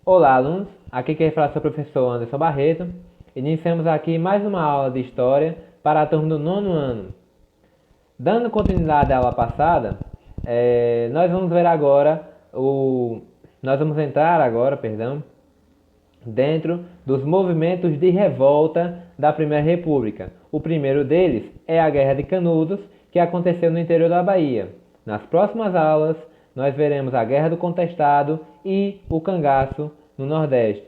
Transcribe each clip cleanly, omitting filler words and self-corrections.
Olá, alunos. Aqui quem fala é o professor Anderson Barreto. Iniciamos aqui mais uma aula de História para a turma do nono ano. Dando continuidade à aula passada, nós vamos ver agora nós vamos entrar agora, dentro dos movimentos de revolta da Primeira República. O primeiro deles é a Guerra de Canudos, que aconteceu no interior da Bahia. Nas próximas aulas, nós veremos a Guerra do Contestado e o Cangaço no Nordeste.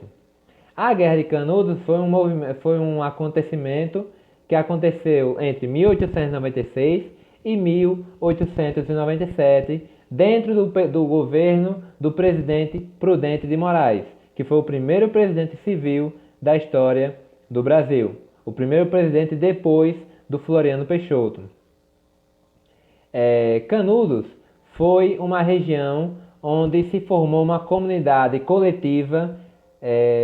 A Guerra de Canudos foi um acontecimento que aconteceu entre 1896 e 1897, dentro do governo do presidente Prudente de Moraes, que foi o primeiro presidente civil da história do Brasil, o primeiro presidente depois do Floriano Peixoto. Canudos foi uma região onde se formou uma comunidade coletiva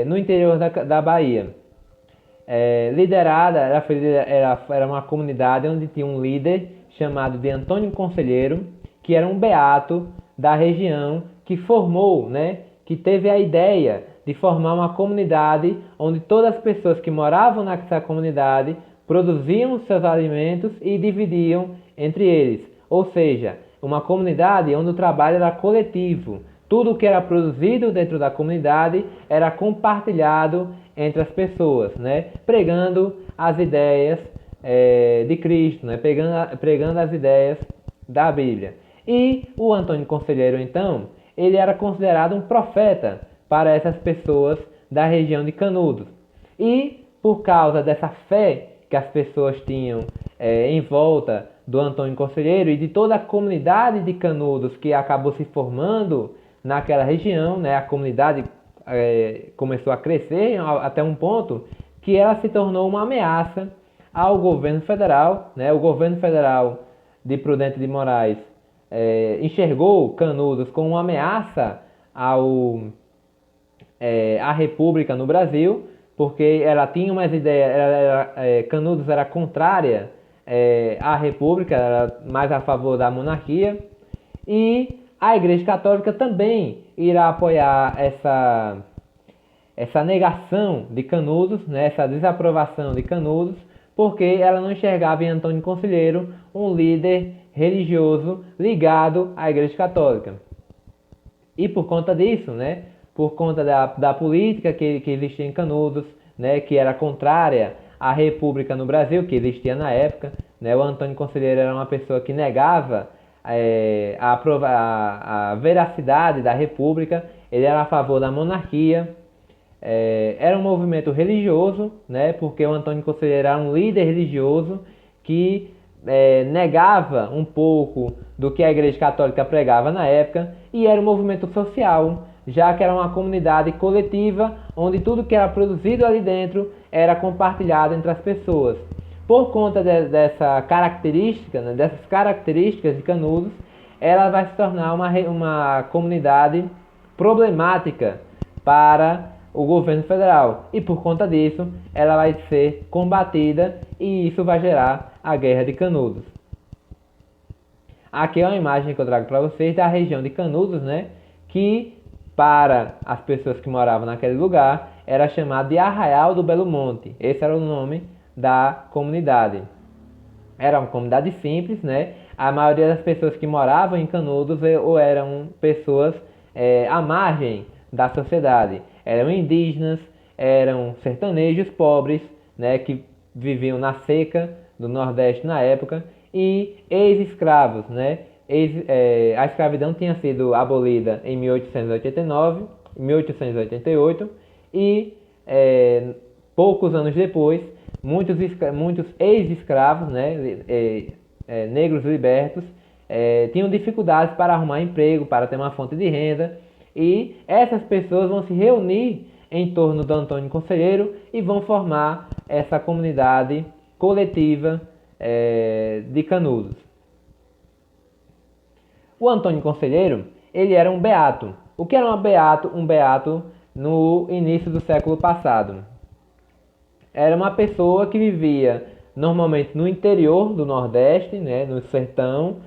no interior da Bahia. Era uma comunidade onde tinha um líder chamado de Antônio Conselheiro, que era um beato da região, que formou, que teve a ideia de formar uma comunidade onde todas as pessoas que moravam nessa comunidade produziam seus alimentos e dividiam entre eles. Ou seja, uma comunidade onde o trabalho era coletivo. Tudo que era produzido dentro da comunidade era compartilhado entre as pessoas, pregando as ideias de Cristo, pregando as ideias da Bíblia. E o Antônio Conselheiro, então, ele era considerado um profeta para essas pessoas da região de Canudos. E por causa dessa fé que as pessoas tinham em volta do Antônio Conselheiro e de toda a comunidade de Canudos que acabou se formando naquela região, a comunidade começou a crescer até um ponto que ela se tornou uma ameaça ao governo federal. O governo federal de Prudente de Moraes enxergou Canudos como uma ameaça à República no Brasil, porque ela tinha umas ideias, Canudos era contrária à República, era mais a favor da monarquia, e a Igreja Católica também irá apoiar essa negação de Canudos, essa desaprovação de Canudos, porque ela não enxergava em Antônio Conselheiro um líder religioso ligado à Igreja Católica. E por conta disso, por conta da política que existia em Canudos, que era contrária à República no Brasil, que existia na época, o Antônio Conselheiro era uma pessoa que negava a veracidade da República, ele era a favor da monarquia. Era um movimento religioso, porque o Antônio Conselheiro era um líder religioso que negava um pouco do que a Igreja Católica pregava na época, e era um movimento social, já que era uma comunidade coletiva onde tudo que era produzido ali dentro era compartilhado entre as pessoas. Por conta dessa característica, dessas características de Canudos, ela vai se tornar uma comunidade problemática para o governo federal, e por conta disso ela vai ser combatida, e isso vai gerar a Guerra de Canudos. Aqui é uma imagem que eu trago para vocês da região de Canudos, que para as pessoas que moravam naquele lugar era chamado de Arraial do Belo Monte. Esse era o nome da comunidade. Era uma comunidade simples, A maioria das pessoas que moravam em Canudos ou eram pessoas à margem da sociedade. Eram indígenas, eram sertanejos pobres, que viviam na seca do Nordeste na época, e ex-escravos, a escravidão tinha sido abolida em 1889, 1888, e poucos anos depois, muitos ex-escravos, negros libertos, tinham dificuldades para arrumar emprego, para ter uma fonte de renda, e essas pessoas vão se reunir em torno do Antônio Conselheiro e vão formar essa comunidade coletiva de Canudos. O Antônio Conselheiro, ele era um beato. O que era um beato? Um beato no início do século passado. Era uma pessoa que vivia normalmente no interior do Nordeste, no sertão,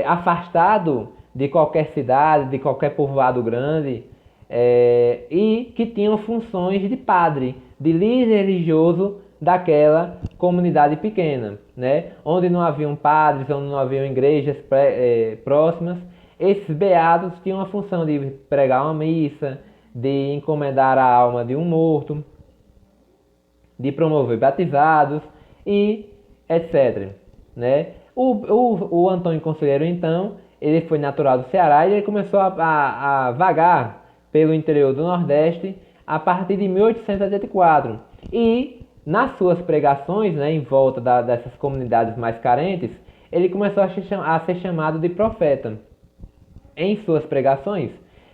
afastado de qualquer cidade, de qualquer povoado grande, e que tinham funções de padre, de líder religioso daquela comunidade pequena, né? Onde não haviam padres, onde não haviam igrejas próximas, esses beatos tinham a função de pregar uma missa, de encomendar a alma de um morto, de promover batizados e etc. Né? O Antônio Conselheiro, então, ele foi natural do Ceará e ele começou a vagar pelo interior do Nordeste a partir de 1884. E nas suas pregações, né, em volta dessas comunidades mais carentes, ele começou a ser chamado de profeta. Em suas pregações,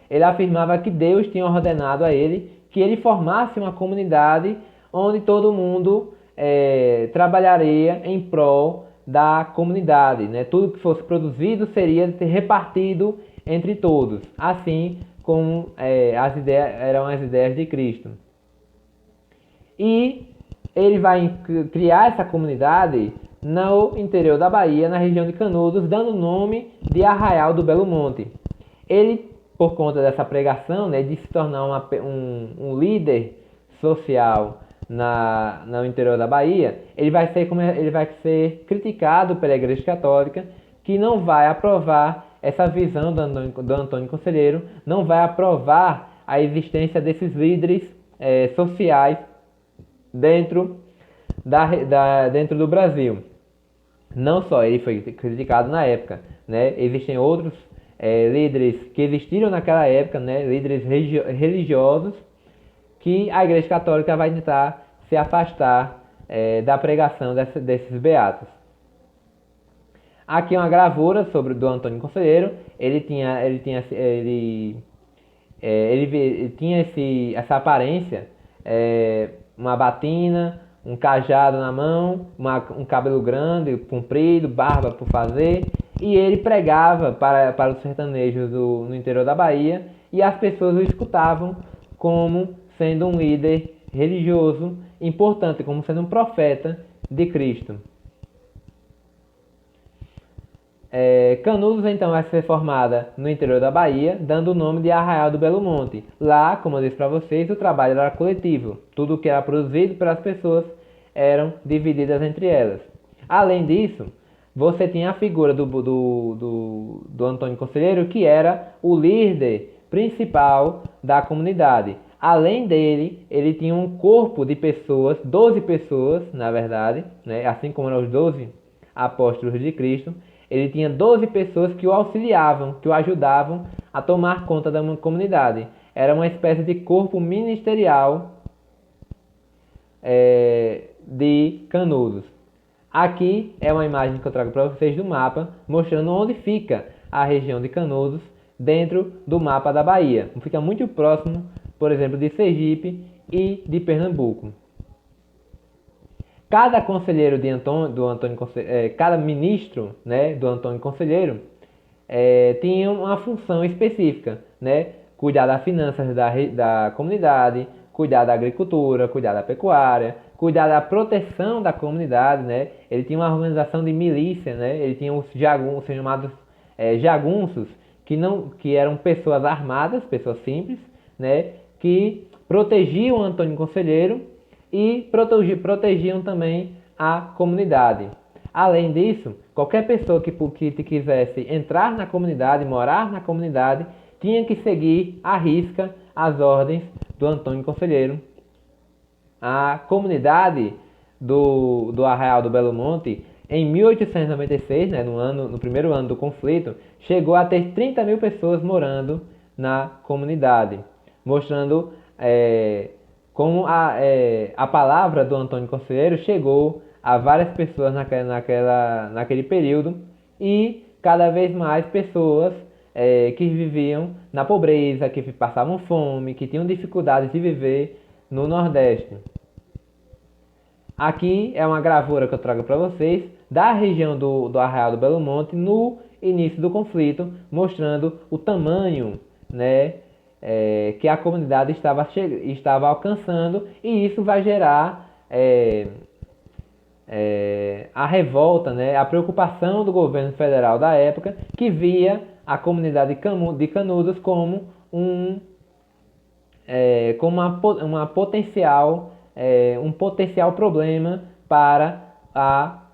ele afirmava que Deus tinha ordenado a ele que ele formasse uma comunidade onde todo mundo trabalharia em prol da comunidade, né? Tudo que fosse produzido seria repartido entre todos, assim como eram as ideias de Cristo. E ele vai criar essa comunidade no interior da Bahia, na região de Canudos, dando o nome de Arraial do Belo Monte. Ele, por conta dessa pregação, né, de se tornar um líder social no interior da Bahia, ele vai ser criticado pela Igreja Católica, que não vai aprovar essa visão do Antônio Conselheiro, não vai aprovar a existência desses líderes sociais dentro do Brasil. Não só ele foi criticado na época, né? Existem outros líderes que existiram naquela época, né? Líderes religiosos, que a Igreja Católica vai tentar se afastar da pregação desses beatos. Aqui é uma gravura do Antônio Conselheiro. Ele tinha essa aparência, uma batina, um cajado na mão, um cabelo grande, comprido, barba por fazer, e ele pregava para os sertanejos no interior da Bahia, e as pessoas o escutavam como sendo um líder religioso importante, como sendo um profeta de Cristo. Canudos então vai ser formada no interior da Bahia, dando o nome de Arraial do Belo Monte. Lá, como eu disse para vocês, o trabalho era coletivo. Tudo que era produzido pelas pessoas eram divididas entre elas. Além disso, você tinha a figura do Antônio Conselheiro, que era o líder principal da comunidade. Além dele, ele tinha um corpo de pessoas, 12 pessoas, na verdade, né? Assim como eram os 12 apóstolos de Cristo. Ele tinha 12 pessoas que o auxiliavam, que o ajudavam a tomar conta da comunidade. Era uma espécie de corpo ministerial de Canudos. Aqui é uma imagem que eu trago para vocês do mapa, mostrando onde fica a região de Canudos dentro do mapa da Bahia. Fica muito próximo, por exemplo, de Sergipe e de Pernambuco. Cada conselheiro cada ministro, né, do Antônio Conselheiro tinha uma função específica, né? Cuidar das finanças da comunidade, cuidar da agricultura, cuidar da pecuária, cuidar da proteção da comunidade, né? Ele tinha uma organização de milícia, né? Ele tinha os chamados jagunços, que eram pessoas armadas, pessoas simples, né? Que protegiam o Antônio Conselheiro e protegiam também a comunidade. Além disso, qualquer pessoa que quisesse entrar na comunidade, morar na comunidade, tinha que seguir à risca as ordens do Antônio Conselheiro. A comunidade do Arraial do Belo Monte, em 1896, né, no primeiro ano do conflito, chegou a ter 30 mil pessoas morando na comunidade, mostrando como a palavra do Antônio Conselheiro chegou a várias pessoas naquele período, e cada vez mais pessoas que viviam na pobreza, que passavam fome, que tinham dificuldades de viver no Nordeste. Aqui é uma gravura que eu trago para vocês da região do Arraial do Belo Monte no início do conflito, mostrando o tamanho, né, que a comunidade estava alcançando, e isso vai gerar a revolta, né, a preocupação do governo federal da época, que via a comunidade de Canudos como como um potencial problema para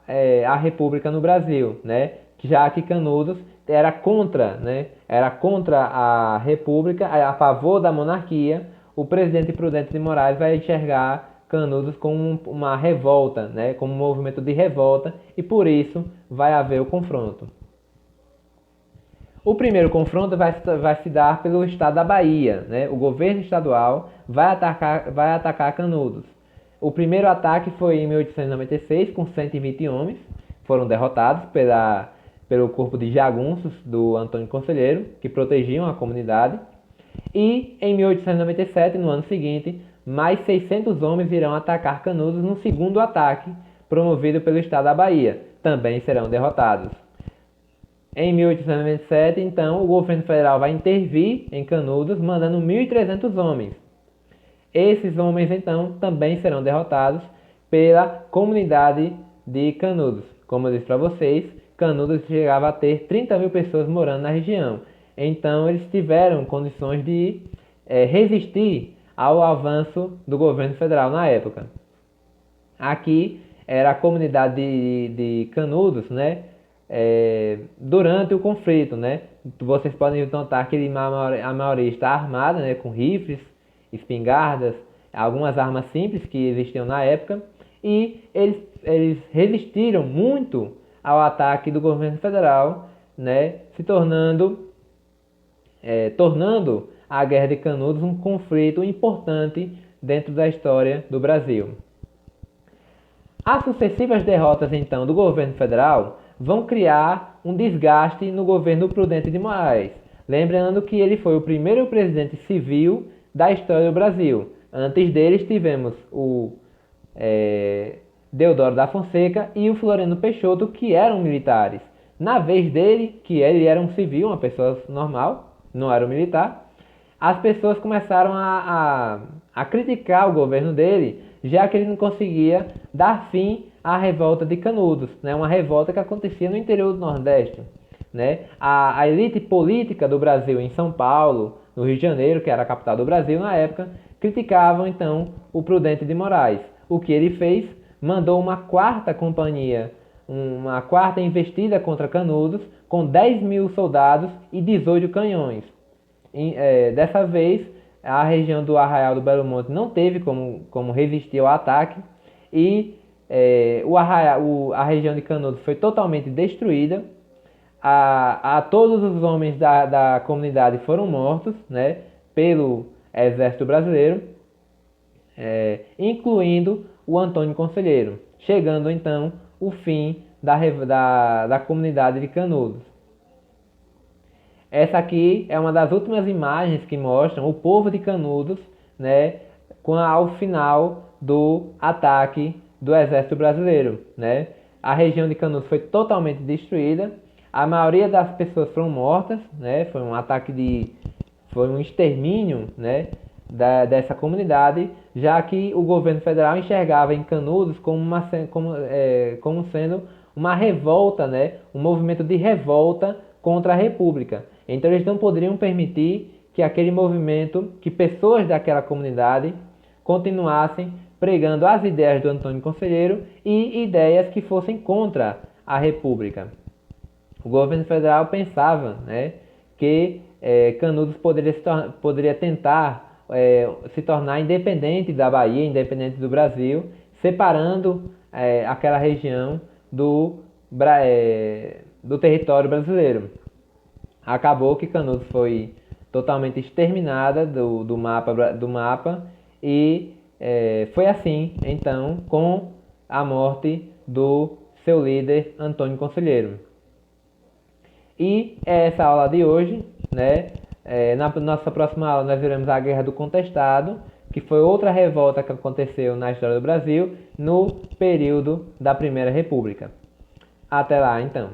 a República no Brasil, né? Já que Canudos era contra, né? Era contra a República, a favor da monarquia. O presidente Prudente de Moraes vai enxergar Canudos como uma revolta, né? Como um movimento de revolta, e por isso vai haver o confronto. O primeiro confronto vai se dar pelo estado da Bahia, né? O governo estadual vai atacar Canudos. O primeiro ataque foi em 1896, com 120 homens. Foram derrotados pelo corpo de jagunços do Antônio Conselheiro, que protegiam a comunidade. E em 1897, no ano seguinte, mais 600 homens irão atacar Canudos no segundo ataque, promovido pelo estado da Bahia. Também serão derrotados. Em 1897, então, o governo federal vai intervir em Canudos, mandando 1.300 homens. Esses homens, então, também serão derrotados pela comunidade de Canudos. Como eu disse para vocês, Canudos chegava a ter 30 mil pessoas morando na região. Então, eles tiveram condições de resistir ao avanço do governo federal na época. Aqui era a comunidade de Canudos, né? Durante o conflito, né? Vocês podem notar que a maioria está armada, né? Com rifles, espingardas, algumas armas simples que existiam na época, e eles resistiram muito ao ataque do governo federal, né? Se tornando a Guerra de Canudos um conflito importante dentro da história do Brasil. As sucessivas derrotas, então, do governo federal vão criar um desgaste no governo Prudente de Moraes. Lembrando que ele foi o primeiro presidente civil da história do Brasil. Antes deles tivemos o Deodoro da Fonseca e o Floriano Peixoto, que eram militares. Na vez dele, que ele era um civil, uma pessoa normal, não era um militar, as pessoas começaram a criticar o governo dele, já que ele não conseguia dar fim à revolta de Canudos, né? Uma revolta que acontecia no interior do Nordeste. Né? A elite política do Brasil em São Paulo, no Rio de Janeiro, que era a capital do Brasil na época, criticavam então o Prudente de Moraes. O que ele fez? Mandou uma quarta companhia, uma quarta investida contra Canudos, com 10 mil soldados e 18 canhões. Dessa vez, a região do Arraial do Belo Monte não teve como resistir ao ataque, e a região de Canudos foi totalmente destruída. Todos os homens da comunidade foram mortos, né, pelo exército brasileiro, incluindo o Antônio Conselheiro, chegando então o fim da comunidade de Canudos. Essa aqui é uma das últimas imagens que mostram o povo de Canudos, né, ao final do ataque do exército brasileiro, né? A região de Canudos foi totalmente destruída. A maioria das pessoas foram mortas, né? Foi um extermínio, né, dessa comunidade, já que o governo federal enxergava em Canudos como sendo uma revolta, né, um movimento de revolta contra a República. Então eles não poderiam permitir que aquele movimento, que pessoas daquela comunidade continuassem pregando as ideias do Antônio Conselheiro e ideias que fossem contra a República. O governo federal pensava, né, que Canudos poderia tentar se tornar independente da Bahia, independente do Brasil, separando aquela região do território brasileiro. Acabou que Canudos foi totalmente exterminada do mapa e foi assim, então, com a morte do seu líder Antônio Conselheiro. E essa aula de hoje, né? Na nossa próxima aula nós veremos a Guerra do Contestado, que foi outra revolta que aconteceu na história do Brasil no período da Primeira República. Até lá, então.